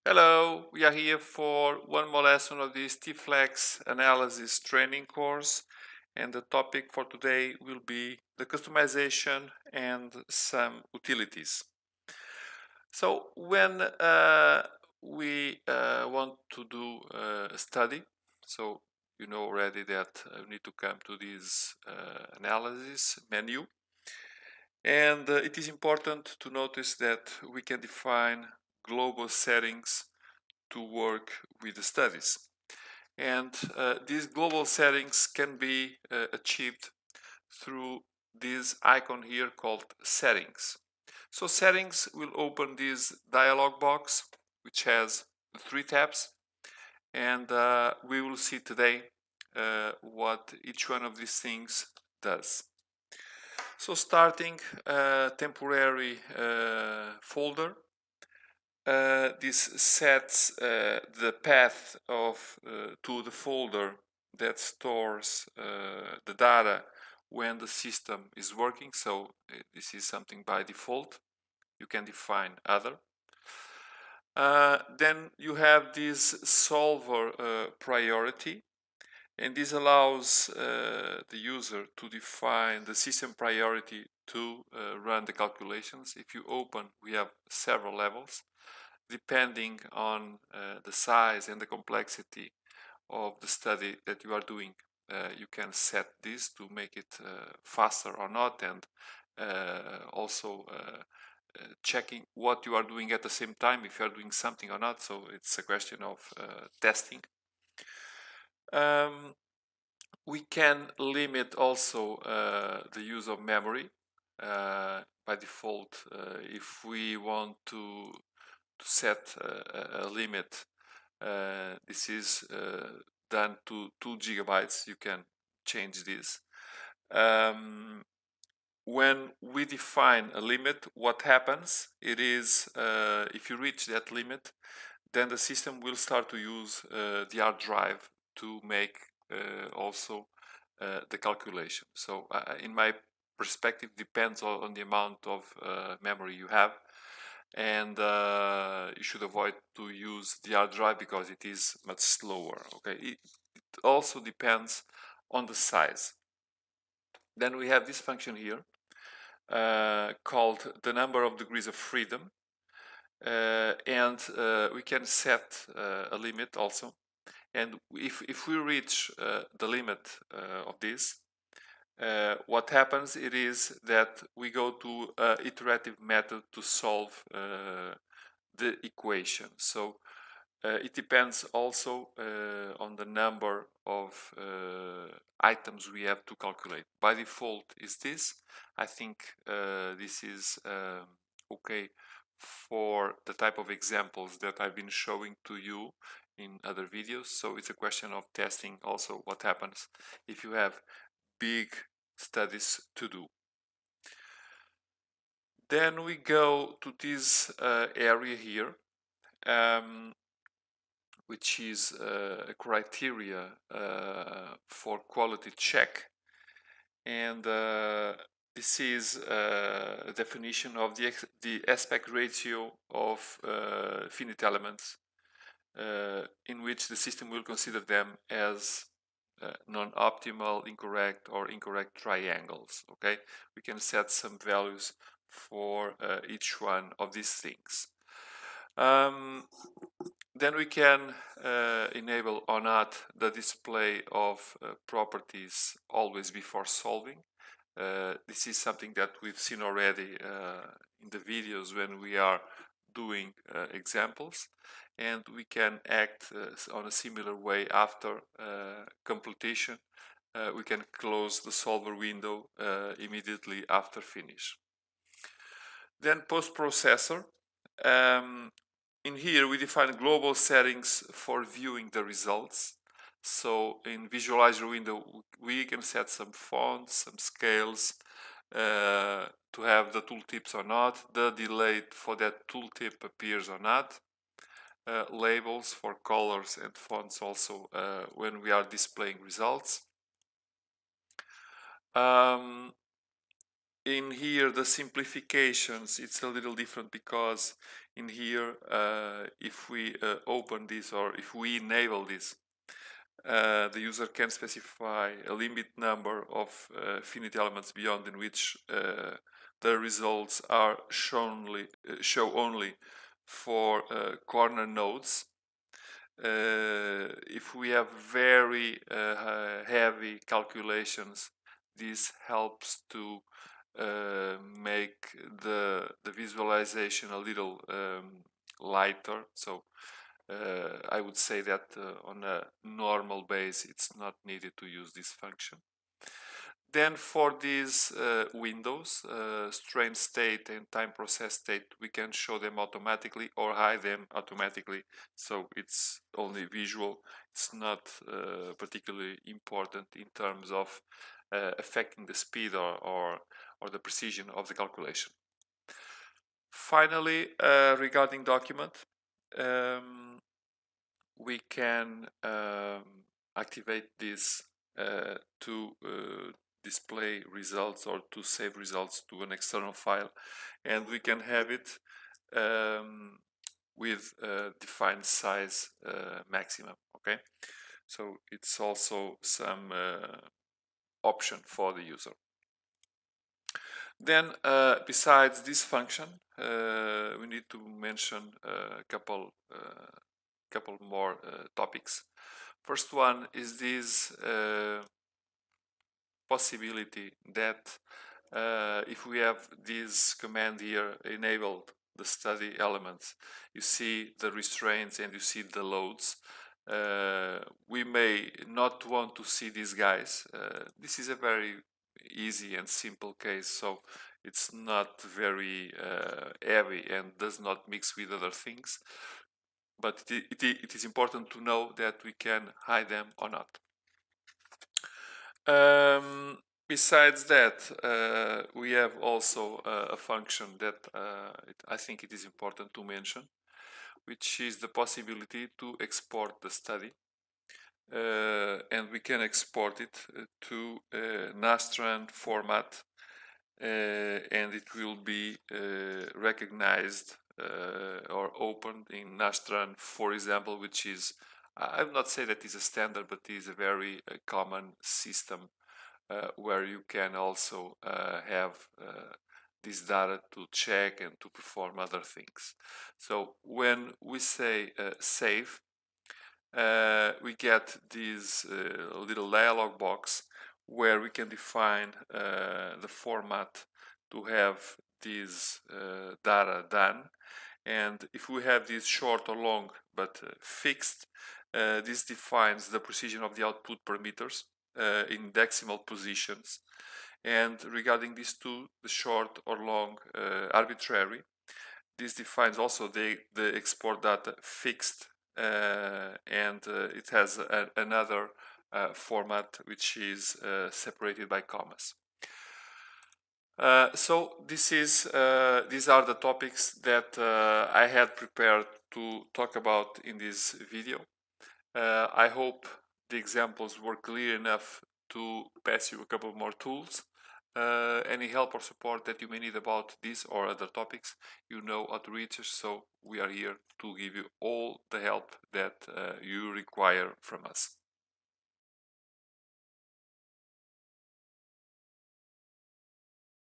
Hello, we are here for one more lesson of this T-FLEX analysis training course, and the topic for today will be the customization and some utilities. So when we want to do a study, so you know already that we need to come to this analysis menu, and it is important to notice that we can define global settings to work with the studies. And these global settings can be achieved through this icon here called settings. So settings will open this dialog box which has three tabs, and we will see today what each one of these things does. So starting temporary folder, this sets the path of to the folder that stores the data when the system is working. So this is something by default. You can define other. Then you have this solver priority, and this allows the user to define the system priority to run the calculations. If you open, we have several levels. Depending on the size and the complexity of the study that you are doing, you can set this to make it faster or not, and also checking what you are doing at the same time, if you are doing something or not. So it's a question of testing. We can limit also the use of memory. By default, if we want to set a limit, this is done to 2 gigabytes. You can change this. When we define a limit, what happens? It is if you reach that limit, then the system will start to use the hard drive to make also the calculation. So in my perspective, depends on the amount of memory you have, and you should avoid to use the hard drive because it is much slower. Okay, it also depends on the size. Then we have this function here called the number of degrees of freedom, and we can set a limit also. And if we reach the limit of this, what happens it is that we go to iterative method to solve the equation. So it depends also on the number of items we have to calculate. By default is this. I think this is okay for the type of examples that I've been showing to you in other videos. So it's a question of testing also what happens if you have big studies to do. Then we go to this area here, which is a criteria for quality check, and this is a definition of the aspect ratio of finite elements, in which the system will consider them as non-optimal, incorrect, or incorrect triangles. Okay, we can set some values for each one of these things. Then we can enable or not the display of properties always before solving. This is something that we've seen already in the videos when we are doing examples, and we can act on a similar way after completion. We can close the solver window immediately after finish. Then post-processor. In here we define global settings for viewing the results. So in visualizer window we can set some fonts, some scales to have the tooltips or not, the delay for that tooltip appears or not, labels for colors and fonts also when we are displaying results. in here the simplifications, it's a little different, because in here if we open this, or if we enable this, the user can specify a limit number of finite elements beyond in which the results are show only for corner nodes. If we have very heavy calculations, this helps to make the visualization a little lighter. So I would say that on a normal base it's not needed to use this function. Then for these windows, strain state and time process state, we can show them automatically or hide them automatically. So it's only visual. It's not particularly important in terms of affecting the speed or the precision of the calculation. Finally, regarding document, we can activate this to display results or to save results to an external file, and we can have it with defined size maximum. Okay, so it's also some option for the user. Then besides this function, we need to mention a couple more topics. First one is this possibility that if we have this command here enabled, the study elements, you see the restraints and you see the loads, we may not want to see these guys. This is a very easy and simple case, so it's not very heavy and does not mix with other things, but it is important to know that we can hide them or not. Besides that, we have also a function that I think it is important to mention, which is the possibility to export the study. And we can export it to Nastran format, and it will be recognized or opened in Nastran, for example, which is, I would not say that is a standard, but is a very common system where you can also have this data to check and to perform other things. So when we say save, we get this little dialog box where we can define the format to have this data done. And if we have this short or long but fixed, this defines the precision of the output parameters in decimal positions. And regarding these two, the short or long arbitrary, this defines also the export data fixed, and it has another format which is separated by commas. So these are the topics that I had prepared to talk about in this video. I hope the examples were clear enough to pass you a couple more tools. Any help or support that you may need about this or other topics, you know how to reach us, so we are here to give you all the help that you require from us.